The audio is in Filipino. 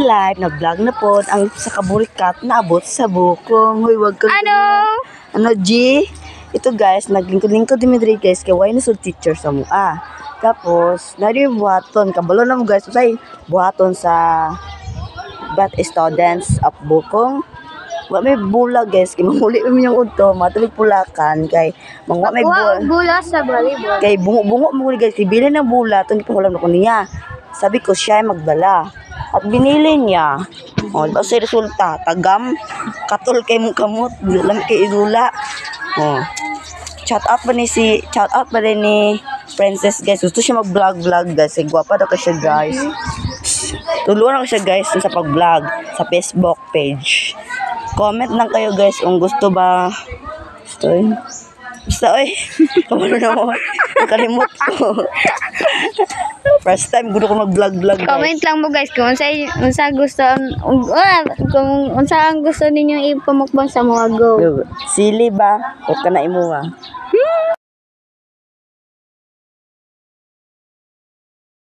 live, nag-vlog na po. Ang sa kaburikat naabot sa bukong. Hoy, wag ka. Ano, G? Ito guys, naglingkod-lingkod din midri guys. Kaya why na so teacher sa mua. Tapos, nari buhaton. Kabalo na mo guys. Usay, buhaton sa bat students of bukong. Wa may bula guys, kay mamuli mo yung udto, matulig pulakan kay mga may bula sa volleyball. Kay bungo-bungo mo guys, ibili ng bula tong ipahulam na ko niya. Sabi ko siya ay magdala at binili niya. Oh, ba sa resulta, tagam katol kay mong kamot, lang kay idula. Oh. Shout out pa rin ni Princess guys. Gusto siya mag-vlog guys. Ay, gwapa daw ka siya guys. Tulungan ko siya guys sa pag-vlog sa Facebook page. Comment lang kayo guys kung gusto ba. Basta oy. Kamano na mo. Nakalimot ko. First time gusto ko mag-vlog guys. Comment lang mo guys kung unsa gusto kung unsa ang gusto ninyo ipamukbang sa mga go. Sili ba? O kana imo